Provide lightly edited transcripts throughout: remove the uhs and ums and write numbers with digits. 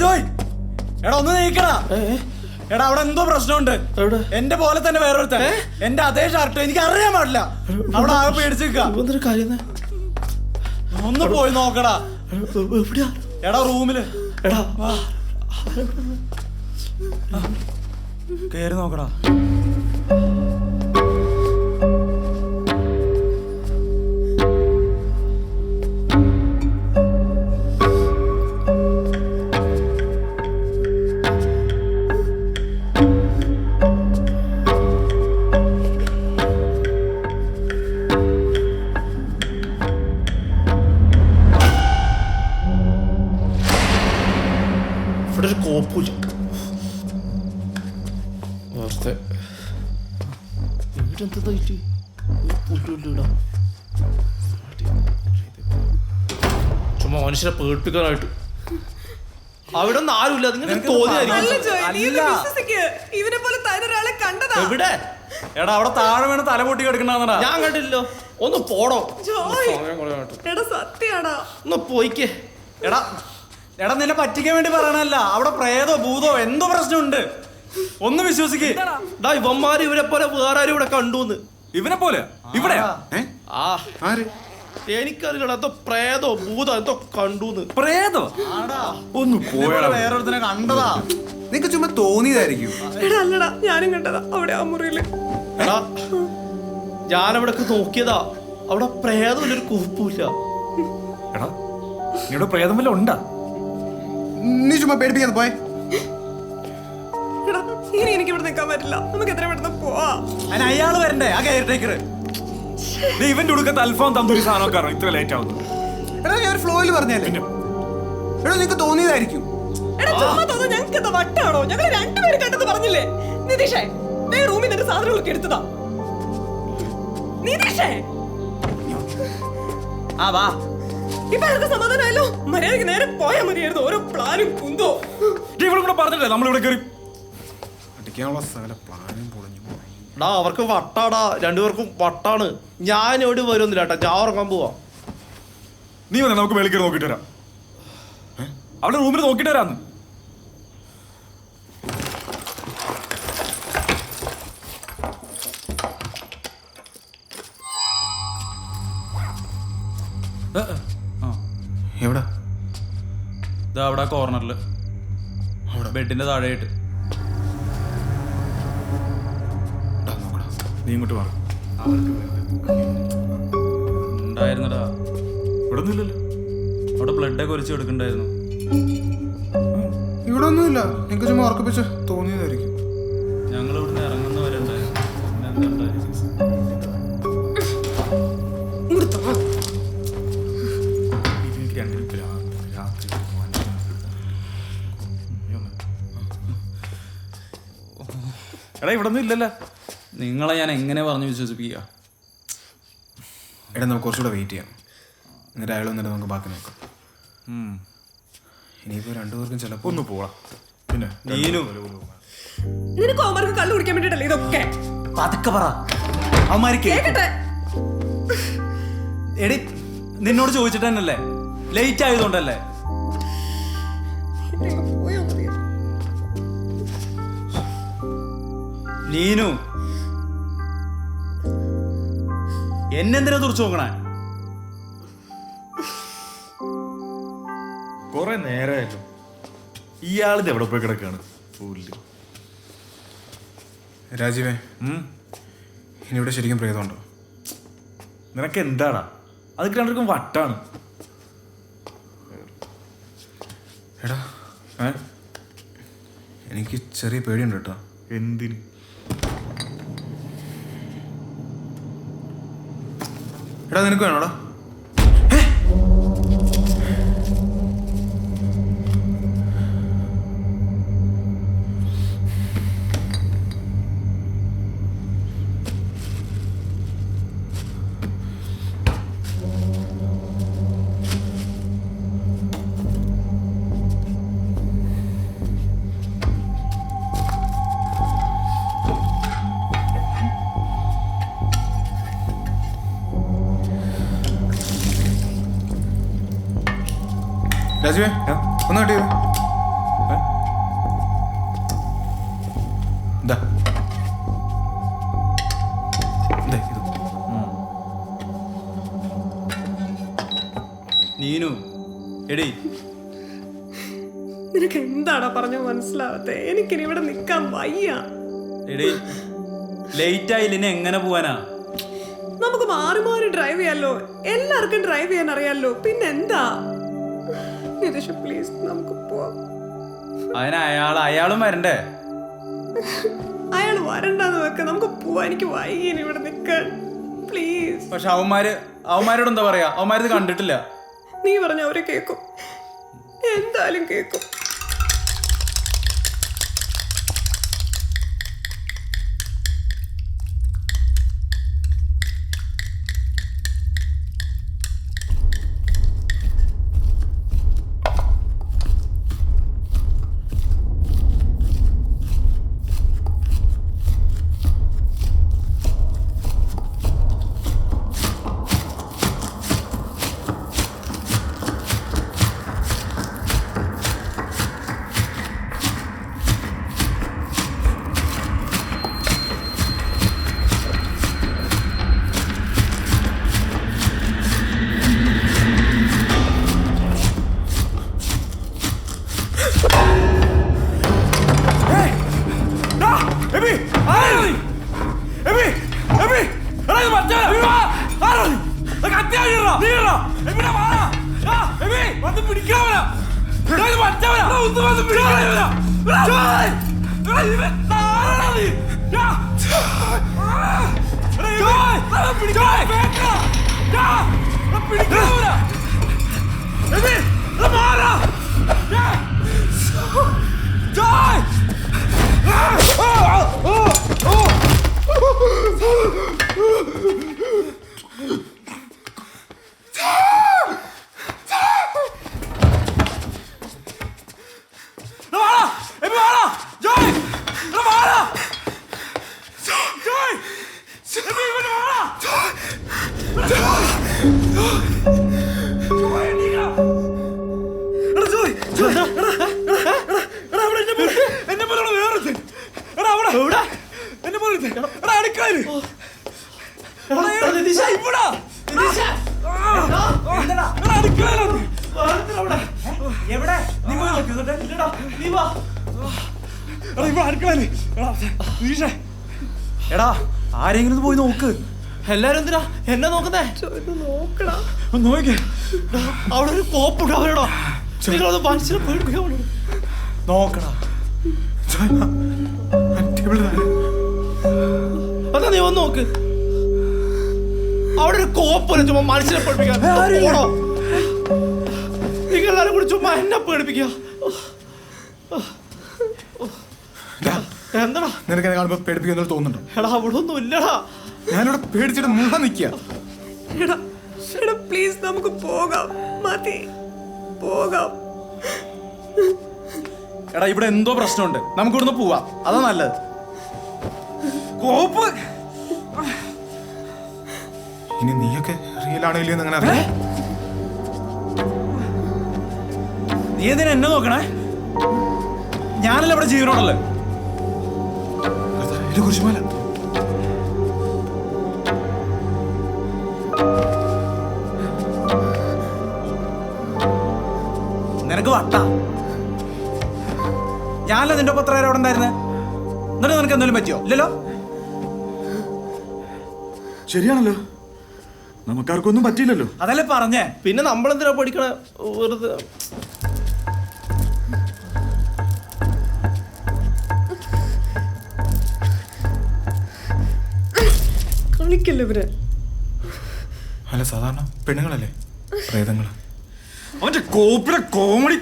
ജോയ് എടാ ഒന്ന് നീക്കടാ. എടാ അവിടെ എന്തോ പ്രശ്നമുണ്ട്. എന്റെ പോലെ തന്നെ വേറൊരുത്തൻ എന്റെ അതേ ഷർട്ട് എനിക്ക് അറിയാൻ പാടില്ല. അവിടെ ആകെ പേടിച്ചിരിക്ക. ഒന്ന് പോയി നോക്കടാ. എടാ റൂമില് കേറി നോക്കടാ. ചുമ്മാ മനുഷ്യരെ പേടിപ്പിക്കാനായിട്ട് അവിടെ ഒന്നും ആരുമില്ല. നിങ്ങൾക്ക് തോന്നിയായിരിക്കും. എവിടെ? എടാ അവിടെ താഴെ വീണ് തല പൊട്ടി കിടക്കണ ഞാൻ കണ്ടില്ലോ. ഒന്ന് പോടോ. ഒന്ന് പോയിക്കേ. എടാ എടാ നിന്നെ പറ്റിക്കാൻ വേണ്ടി പറയണല്ല. അവിടെ പ്രേതോ ഭൂതോ എന്തോ പ്രശ്നമുണ്ട്. ഒന്ന് വിശ്വസിക്കേ. ഇവന്മാര് ഇവരെ പോലെ വേറെ ആരും ഇവിടെ കണ്ടുന്ന്. ഇവനെ പോലെ ഇവിടെ എനിക്കറിയണം. എന്തോ പ്രേതോ ഭൂതോ എന്തോ കണ്ടുന്ന്. പ്രേതോ ഒന്ന് പോയാ വേറൊരുത്തനെ കണ്ടതാ. നിനക്ക് ചുമ്മാ തോന്നിയതായിരിക്കും. ഞാനും കണ്ടതാ അവിടെ ആ മുറിയില്. ഞാനവിടെ നോക്കിയതാ. അവിടെ പ്രേതമില്ലൊരു കുഴപ്പമില്ല. എടാ ഇവിടെ പ്രേതം വല്ല ഉണ്ടാ? നീ ചുമ്മാ പേടിപ്പിക്കാതെ പോയെ. ഇനി എനിക്ക് ഇവിടെ നിൽക്കാൻ പറ്റില്ല. നമുക്ക് എത്ര പെട്ടെന്ന് പോവാ. അയാള് വരണ്ടേ ആ കെയർ ടേക്കർ. ഇവന്റെ ഉടുക്കത്തെ അൽഫാം തന്തൂരി സാധനമൊക്കെ ഇത്ര ലേറ്റ് ആവുന്നു. എടാ ഞാൻ ഫ്ലോയിൽ പറഞ്ഞല്ലേ. എടാ നിനക്ക് തോന്നിയതായിരിക്കും. ഞങ്ങൾക്ക് എന്താ വട്ടാണോ? ഞങ്ങൾ രണ്ടുപേരും കണ്ടെന്ന് പറഞ്ഞില്ലേ? നിതീഷേ റൂമിൽ നിന്റെ സാധനങ്ങളൊക്കെ എടുത്തതാ. നിതീഷേ വാ. ഇപ്പൊ ആർക്കും സമാധാനമല്ലോ. മര്യാദക്ക് നേരെ പോയാൽ മതിയായിരുന്നു. ഓരോ പ്ലാനും കുന്തോ ഇവിടെ കൂടെ പറഞ്ഞില്ലേ നമ്മളിവിടെ കയറി അടിക്കാനുള്ള സകല പ്ലാനും പൊളിഞ്ഞു. അവർക്ക് വട്ടാടാ. രണ്ടുപേർക്കും വട്ടാണ്. ഞാൻ എവിടെ വരുന്നില്ല കേട്ടാ. ഞാൻ ഉറങ്ങാൻ പോവാ. നീ വന്നേ നമുക്ക് വെളിക്കറി നോക്കിട്ട് വരാം. അവിടെ റൂമിൽ നോക്കിട്ട് വരാന്ന്. എവിടെ? അവിടെ കോർണറില് ബെഡിന്റെ താഴെയായിട്ട്. നീ ഇങ്ങോട്ട് വാ. ഉണ്ടായിരുന്നടാ. ഇവിടെ ഒന്നുമില്ലല്ലോ. അവിടെ ബ്ലഡൊക്കെ ഒലിച്ച് എടുക്കണ്ടായിരുന്നു. ഇവിടെ ഒന്നുമില്ല. നിനക്ക് ചുമ്മാ ഉറപ്പിച്ച് തോന്നിയതായിരിക്കും. ഞങ്ങൾ ഇവിടുന്ന് ഇറങ്ങുന്നവരുണ്ടായിരുന്നു. എടാ ഇവിടെ ഒന്നും ഇല്ലല്ലോ. നിങ്ങളെ ഞാൻ എങ്ങനെ പറഞ്ഞു വിശ്വസിപ്പിക്കുക? എടാ നമുക്ക് കുറച്ചുകൂടെ വെയിറ്റ് ചെയ്യാം. എന്നിട്ട് അയാൾ വന്നിട്ട് നമുക്ക് ബാക്കി നോക്കാം. ഇനിയിപ്പോ രണ്ടുപേർക്കും ചിലപ്പോ ഒന്ന് പോവാം. പിന്നെ നിനക്ക് അവന്മാർക്ക് കള്ളു കുടിക്കാൻ വേണ്ടിട്ടല്ലേ ഇതൊക്കെ? പതുക്കെ പറ. അവന്മാര് കേക്കട്ടെ. എടി നിന്നോട് ചോദിച്ചിട്ട് തന്നെയല്ലേ. ലേറ്റ് ആയതുകൊണ്ടല്ലേ. നീനു എന്നെന്തിനാ തുറച്ചു നോക്കണേ? കൊറേ നേരമായിട്ടും ഇയാളിത് എവിടെ പോയി കിടക്കാണ്? രാജീവേ ഇനി ഇവിടെ ശരിക്കും പ്രേതമുണ്ടോ? നിനക്ക് എന്താടാ? അതൊക്കെ രണ്ടും വട്ടാണ്. എടാ എനിക്ക് ചെറിയ പേടിയുണ്ട് കേട്ടോ. എന്തിന്? എടാ നിനക്ക് വേണോടാ? രാജീവേ ഒന്ന് കട്ട് ചെയ്തു. ഇതാ. ദേ, ഇത്. നീനു എടീ നിനക്ക് എന്താടാ പറഞ്ഞു മനസ്സിലാവത്തെ? എനിക്കിനി ഇവിടെ നിക്കാൻ വയ്യ. എടീ ലേറ്റ് ആയില്ല, ഇനി എങ്ങനെ പോവാനാ? നമുക്ക് മാറി മാറി ഡ്രൈവ് ചെയ്യാലോ, എല്ലാവർക്കും ഡ്രൈവ് ചെയ്യാൻ അറിയാലോ, പിന്നെന്താ? നിതീഷ് പ്ലീസ് നമുക്ക് പോവാം. അതിന് അയാളും വരണ്ടേ? അയാൾ വരണ്ടെന്ന് വെക്ക, നമുക്ക് പോവാ. എനിക്ക് വയ്യ ഇനി ഇവിടെ നിക്കാൻ പ്ലീസ്. പക്ഷെ അവന്മാരോട് എന്താ പറയാ? അവന്മാരിത് കണ്ടിട്ടില്ല. നീ പറഞ്ഞ അവരെ കേക്കും, എന്തായാലും കേക്കും. എടാ ആരെങ്കിലും പോയി നോക്ക്. എല്ലാരും എന്തിനാ എന്നെ നോക്കുന്നേ? നോക്കടാ, നോക്കിക്കേ. അവിടെ ഒരു കോപ്പുണ്ട് അവരോടോ. നിങ്ങളത് മനുഷ്യനെ പേടിപ്പിക്കാൻ നോക്കടാ. അതാ നീ വന്ന് നോക്ക്. അവിടെ ഒരു കോപ്പല്ല ചുമ്മാ മനുഷ്യനെ പേടിപ്പിക്കാൻ. നിങ്ങൾ എല്ലാരും കൂടി ചുമ്മാ എന്നെ പേടിപ്പിക്കുക. എന്താടാ നിനക്ക് എന്നെ കാണുമ്പോ പേടിപ്പിക്കുന്ന തോന്നുന്നുണ്ടോ? എടാ അവിടെ ഒന്നും ഇല്ലടാ. ഞാനിവിടെ പേടിച്ചിട്ട് മുള്ള നിൽക്കുക. എടാ എടാ പ്ലീസ് നമുക്ക് പോകാം, മതി പോകാം. എടാ ഇവിടെ എന്തോ പ്രശ്നമുണ്ട്, നമുക്ക് ഇവിടുന്ന് പോവാം, അതാ നല്ലത്. കോപ്പ് ഇനി നീയൊക്കെ റിയൽ ആണോ ഇല്ലയോ അങ്ങനെ അറിയാം. നീ എന്തിനാ എന്നെ നോക്കണേ? ഞാനല്ല ഇവിടെ ജീവനോടല്ലേ. കുരിശുമാല നിനക്ക് വട്ട. ഞാനല്ല നിന്റെ ഒപ്പം എത്ര നേരം അവിടെ ഉണ്ടായിരുന്നേ? എന്നിട്ട് നിനക്ക് എന്തെങ്കിലും പറ്റിയോ? ഇല്ലല്ലോ. ശരിയാണല്ലോ, നമുക്കാർക്കൊന്നും പറ്റിയില്ലല്ലോ. അതല്ലേ പറഞ്ഞേ. പിന്നെ നമ്മളെന്തിനാ പഠിക്കണേ വെറുതെ? കളിക്കല്ലേ ഇവരെ. അല്ല സാധാരണ പെണ്ണുങ്ങളല്ലേ പ്രേതങ്ങള്. അവന്റെ കോപ്പിലെ കോമഡി.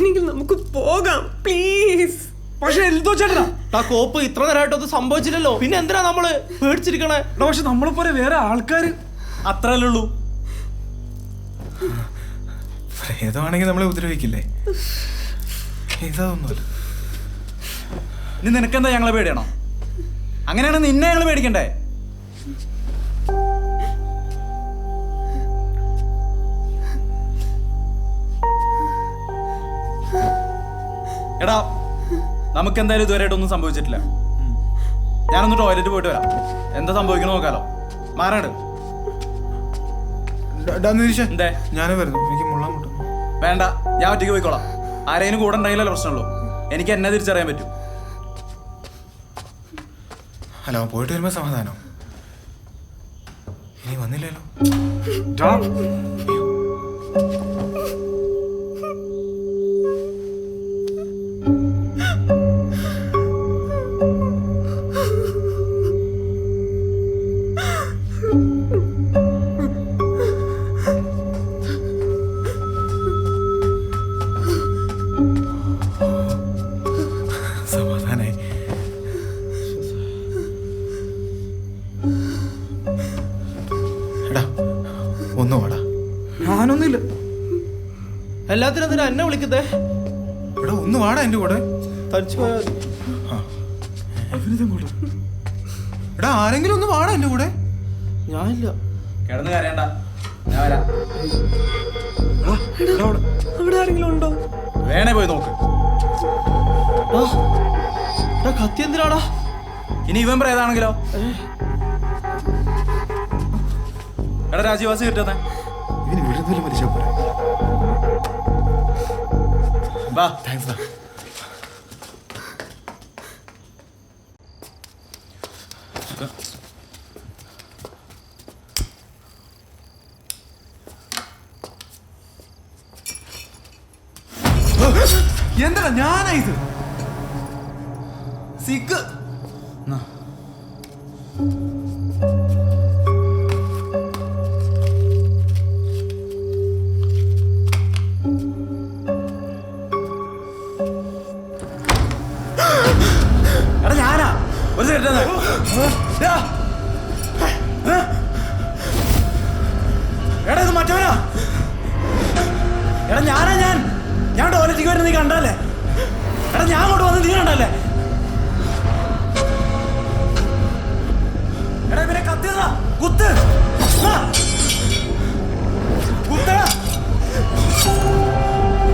എങ്കിൽ നമുക്ക് പോകാം പ്ലീസ്. പക്ഷെ എന്തോ ചേട്ടനാ ആ കോപ്പ് ഇത്ര നേരമായിട്ടൊന്നും സംഭവിച്ചില്ലല്ലോ, പിന്നെ എന്തിനാ നമ്മള് പേടിച്ചിരിക്കണേ? പക്ഷെ നമ്മളെ പോലെ വേറെ ആൾക്കാര് അത്രല്ലേ ഉള്ളൂ. പ്രേതമാണെങ്കിൽ നമ്മളെ ഉപദ്രവിക്കില്ലേ? ഇതൊന്നുമല്ല. ഇനി നിനക്കെന്താ ഞങ്ങളെ പേടിയാണോ? അങ്ങനെയാണ് നിന്നെ ഞങ്ങൾ പേടിക്കണ്ടേ? എടാ നമുക്ക് എന്തായാലും ഇതുവരെയായിട്ടൊന്നും സംഭവിച്ചിട്ടില്ല. ഞാനൊന്ന് ടോയ്ലറ്റ് പോയിട്ട് വരാം. എന്താ സംഭവിക്കണ നോക്കാലോ. മാറാട്. നിതീഷേ, എന്തേ? ഞാനും വരുന്നു. എനിക്ക് മുള്ളാൻ മുട്ടുന്നു. വേണ്ട, ഞാൻ ഒറ്റയ്ക്ക് പോയിക്കോളാം. ആരെങ്കിലും കൂടെ ഉണ്ടെങ്കിലല്ലേ പ്രശ്നമുള്ളൂ. എനിക്ക് എന്നെ തിരിച്ചറിയാൻ പറ്റും. അല്ല, അവൻ പോയിട്ട് വരുമ്പോ സമാധാനം. ഇനി വന്നില്ലല്ലോ. സമാധാനായി. എടാ ഒന്നു വാടാ. ഞാനൊന്നുമില്ല. എല്ലാത്തിനും എന്തിനാ എന്നെ വിളിക്കുന്നേ? എടാ ഒന്ന് വാടാ എന്റെ കൂടെ. തനിച്ചു പോയാൽ എടാ ആരെങ്കിലും ഒന്ന് വാടാ എന്റെ കൂടെ. ഞാനില്ല. കിടന്ന് കരയണ്ട, ഞാൻ വരാം. അവിടെ ആരെങ്കിലും ഉണ്ടോ? വേണേ പോയി നോക്ക്. കത്തി എന്തിനാടാ? ഇനി ഇവൻ പ്രേതാണെങ്കിലോ? എടാ രാജീവാസി കിട്ടുന്നേ. ഇവന് വീഴുന്നില്ല മരിച്ചാ പോരെ. വാ. താങ്ക്സ് ഡാ. എന്താ ഞാനാ ഇത്? സിഗ് എടാ ഞാനാ ഒരു സെക്കൻഡ്. എടാ ഇത് മറ്റവനാ. എടാ ഞാനാ. ഞാൻ ടോയ്ലറ്റിക്ക് വരുന്നത് നീ കണ്ടല്ലേ? എടാ ഞാൻ അങ്ങോട്ട് വന്ന് നീ കണ്ടല്ലേ? എടാ ഇവരെ കത്തിയതാ. കുത്ത് കുത്തടാ.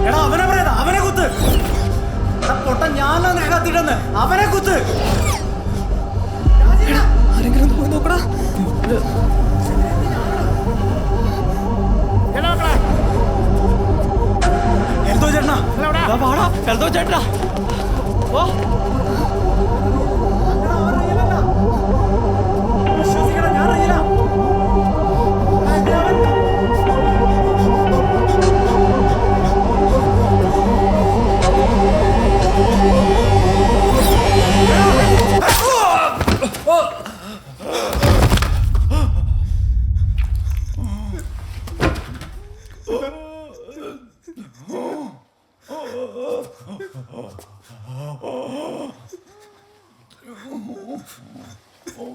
എടാ അവനെ പറയാ, അവനെ കുത്ത്. എടാ പൊട്ട ഞാൻ കത്തിട്ടെന്ന് അവനെ കുത്ത്. ആരെങ്കിലും ഒന്ന് പോയി നോക്കടാ. എന്തോ ചേട്ടനാ. എന്തോ ചേട്ടാ. ഓ